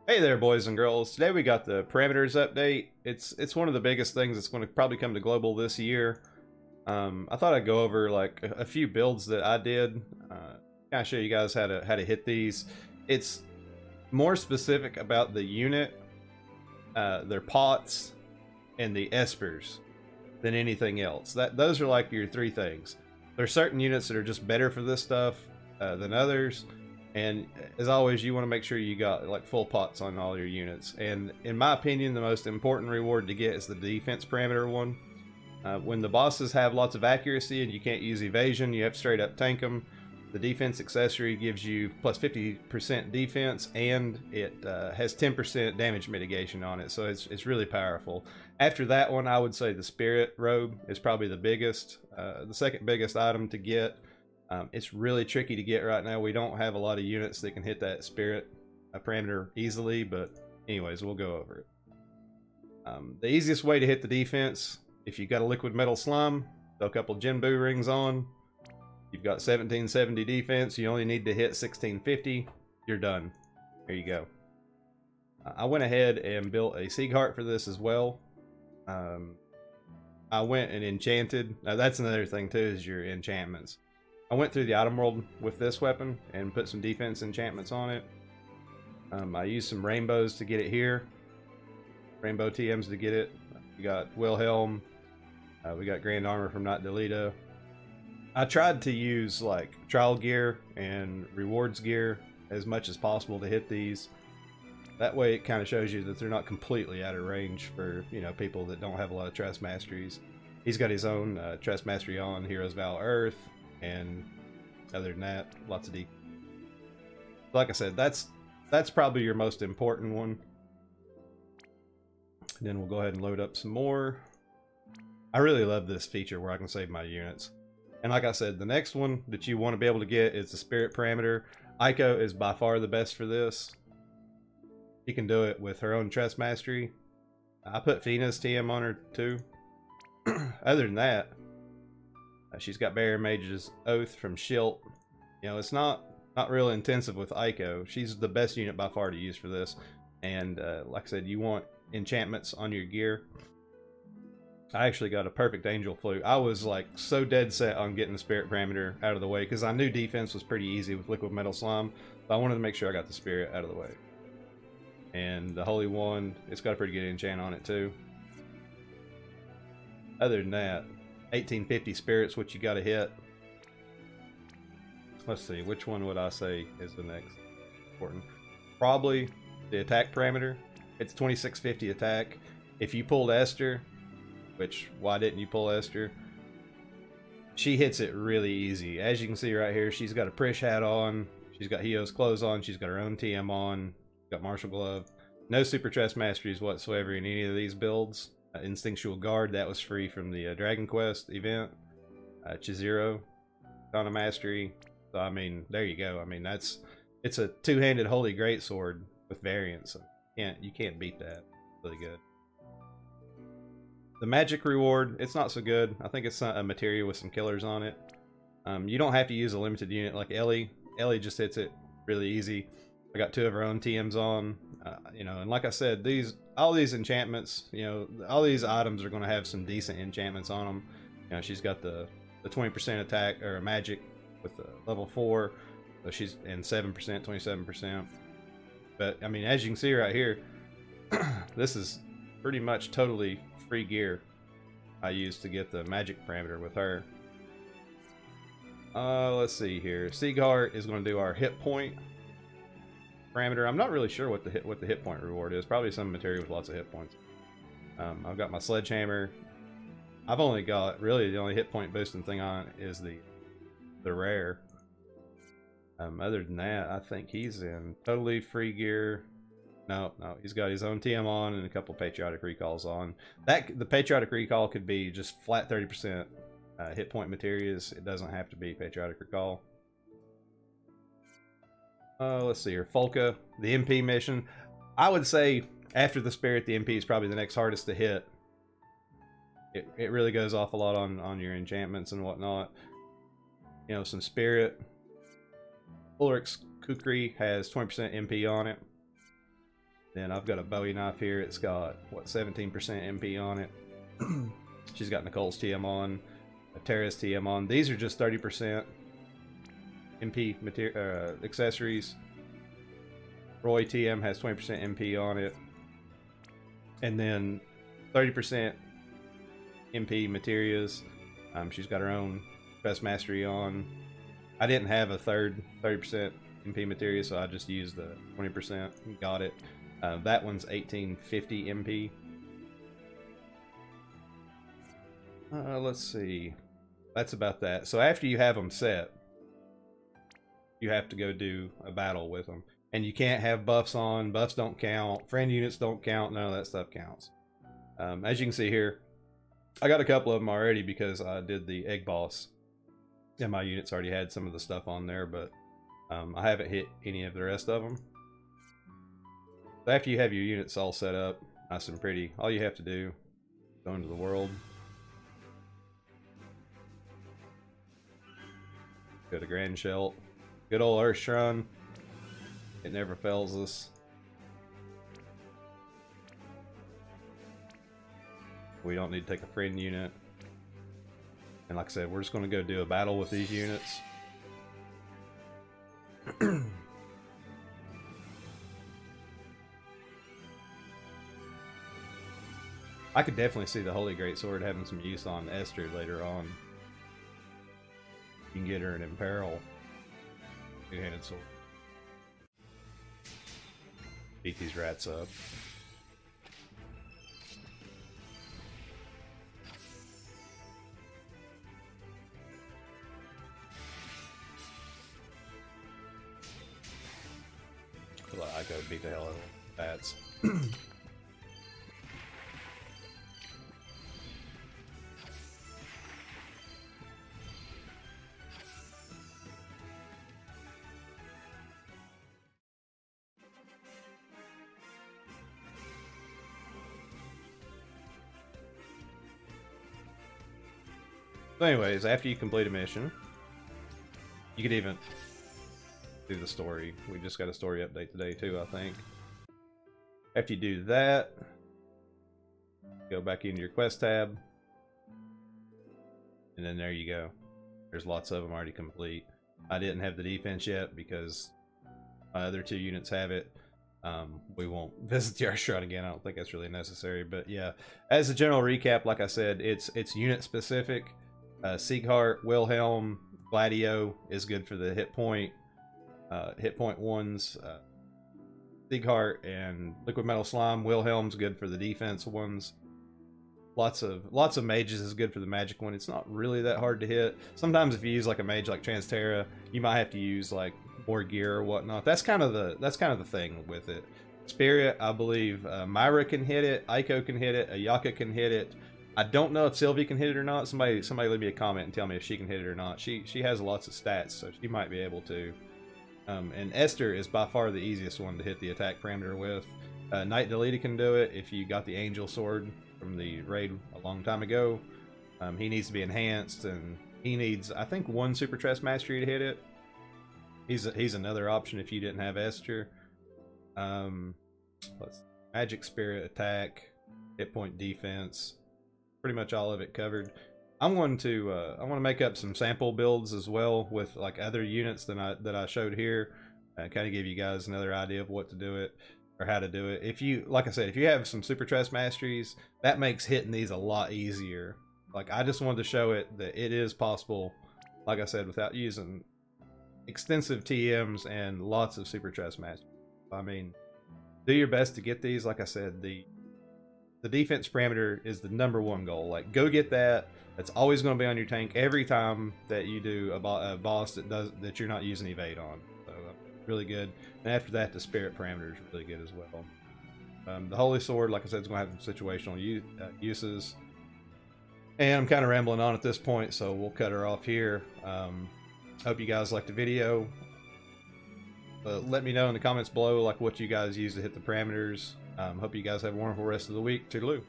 Hey there, boys and girls. Today we got the parameters update. It's one of the biggest things that's going to probably come to global this year. I thought I'd go over like a few builds that I did. Kind of show you guys how to hit these. It's more specific about the unit, their pots, and the espers than anything else. Those are like your three things. There's certain units that are just better for this stuff than others. And as always, you want to make sure you got like full pots on all your units. And in my opinion, the most important reward to get is the defense parameter one. When the bosses have lots of accuracy and you can't use evasion, you have to straight up tank them. The defense accessory gives you plus 50% defense, and it has 10% damage mitigation on it, so it's really powerful. After that one, I would say the spirit robe is probably the biggest, the second biggest item to get. It's really tricky to get right now. We don't have a lot of units that can hit that spirit parameter easily, but anyways, we'll go over it. The easiest way to hit the defense, if you've got a liquid metal slime, throw a couple Jinbu rings on. You've got 1770 defense. You only need to hit 1650. You're done. There you go. I went ahead and built a Sieg Heart for this as well. I went and enchanted. Now that's another thing too, is your enchantments. I went through the item world with this weapon and put some defense enchantments on it. I used some rainbows to get it here. Rainbow TMs to get it. We got Wilhelm. We got Grand Armor from Not Delita. I tried to use like trial gear and rewards gear as much as possible to hit these. That way it kind of shows you that they're not completely out of range for, you know, people that don't have a lot of Trust Masteries. He's got his own Trust Mastery on Heroes Vow Earth, and other than that, lots of deep. Like I said, that's probably your most important one. And then we'll go ahead and load up some more. I really love this feature where I can save my units. And like I said, the next one that you want to be able to get is the spirit parameter. Aiko is by far the best for this. She can do it with her own Trust Mastery. I put Fina's TM on her too. Other than that, she's got Barrier Mage's Oath from Shilt. You know, it's not real intensive with Aiko. She's the best unit by far to use for this. And like I said, you want enchantments on your gear. I actually got a perfect Angel Flute. I was like so dead set on getting the spirit parameter out of the way because I knew defense was pretty easy with liquid metal slime, but I wanted to make sure I got the spirit out of the way. And the Holy Wand, it's got a pretty good enchant on it too. Other than that, 1850 spirits, what you got to hit. Let's see, which one would I say is the next important? Probably the attack parameter. It's 2650 attack. If you pulled Esther, which, why didn't you pull Esther? She hits it really easy. As you can see right here, she's got a Prish hat on. She's got Hio's clothes on. She's got her own TM on. Got Martial Glove. No Super Trust Masteries whatsoever in any of these builds. Instinctual Guard, that was free from the Dragon Quest event. Chizuru, Donna Mastery. So, I mean, there you go. I mean, it's a two-handed Holy Greatsword with variants. So you can't beat that. Really good. The magic reward, it's not so good. I think it's a materia with some killers on it. You don't have to use a limited unit like Ellie. Ellie just hits it really easy. I got two of her own TMs on. You know, and like I said, all these enchantments, you know, all these items are going to have some decent enchantments on them. You know, she's got the 20% attack or magic with the level 4. So she's in 7%, 27%. But I mean, as you can see right here, this is pretty much totally free gear I used to get the magic parameter with her. Let's see here. Sieg Heart is going to do our hit point parameter. I'm not really sure what the hit point reward is. Probably some material with lots of hit points. I've got my sledgehammer. I've only got, really the only hit point boosting thing on it is the rare. Other than that, I think he's in totally free gear. No, he's got his own TM on and a couple patriotic recalls on. The patriotic recall could be just flat 30% hit point materials. It doesn't have to be patriotic recall. Let's see here, Folka, the MP mission. I would say after the spirit, the MP is probably the next hardest to hit. It really goes off a lot on your enchantments and whatnot. You know, some spirit. Ulrich's Kukri has 20% MP on it. Then I've got a Bowie knife here. It's got, what, 17% MP on it. She's got Nicole's TM on, a Tara's TM on. These are just 30% MP accessories. Roy TM has 20% MP on it. And then 30% MP materials. She's got her own Best Mastery on. I didn't have a third 30% MP material, so I just used the 20%. Got it. That one's 1850 MP. Let's see. That's about that. So after you have them set, you have to go do a battle with them. And you can't have buffs on. Buffs don't count. Friend units don't count. None of that stuff counts. As you can see here, I got a couple of them already because I did the egg boss. And my units already had some of the stuff on there, but I haven't hit any of the rest of them. So after you have your units all set up, nice and pretty, all you have to do, go into the world. Go to Grand Shelt. Good old Earth Shrine. It never fails us. We don't need to take a friend unit. And like I said, we're just going to go do a battle with these units. I could definitely see the Holy Greatsword having some use on Esther later on. You can get her an Imperil two-handed sword. Beat these rats up. I go beat the hell out of bats. So anyways, after you complete a mission, you could even do the story. We just got a story update today too, I think. After you do that, go back into your quest tab, and then there you go. There's lots of them already complete. I didn't have the defense yet because my other two units have it. We won't visit the Earth Shrine again. I don't think that's really necessary, but yeah. As a general recap, like I said, it's unit specific. Sieghart, Wilhelm, Gladio is good for the hit point ones. Sieghart and Liquid Metal Slime. Wilhelm's good for the defense ones. Lots of mages is good for the magic one. It's not really that hard to hit. Sometimes if you use like a mage like Transterra, you might have to use like more gear or whatnot. That's kind of the thing with it. Spirit, I believe Myra can hit it, Aiko can hit it, Ayaka can hit it. I don't know if Sylvie can hit it or not. Somebody leave me a comment and tell me if she can hit it or not. She has lots of stats, so she might be able to. And Esther is by far the easiest one to hit the attack parameter with. Knight Delita can do it if you got the Angel Sword from the raid a long time ago. He needs to be enhanced, and he needs, I think, 1 Super Trust Mastery to hit it. He's another option if you didn't have Esther. Magic Spirit attack, hit point defense. Pretty much all of it covered. I want to make up some sample builds as well with like other units that I showed here. Kind of give you guys another idea of what to do it or how to do it. If you, like I said, if you have some Super Trust Masteries, that makes hitting these a lot easier. Like I just wanted to show it that it is possible, like I said, without using extensive TMs and lots of Super Trust Masteries. I mean, do your best to get these. Like I said, the defense parameter is the #1 goal. Like, go get that. That's always going to be on your tank every time that you do a boss that you're not using evade on. So really good. And after that, the spirit parameter is really good as well. The Holy Sword, like I said, is going to have some situational uses. And I'm kind of rambling on at this point, so we'll cut her off here. Hope you guys liked the video. Let me know in the comments below like what you guys use to hit the parameters. Hope you guys have a wonderful rest of the week. Toodaloo.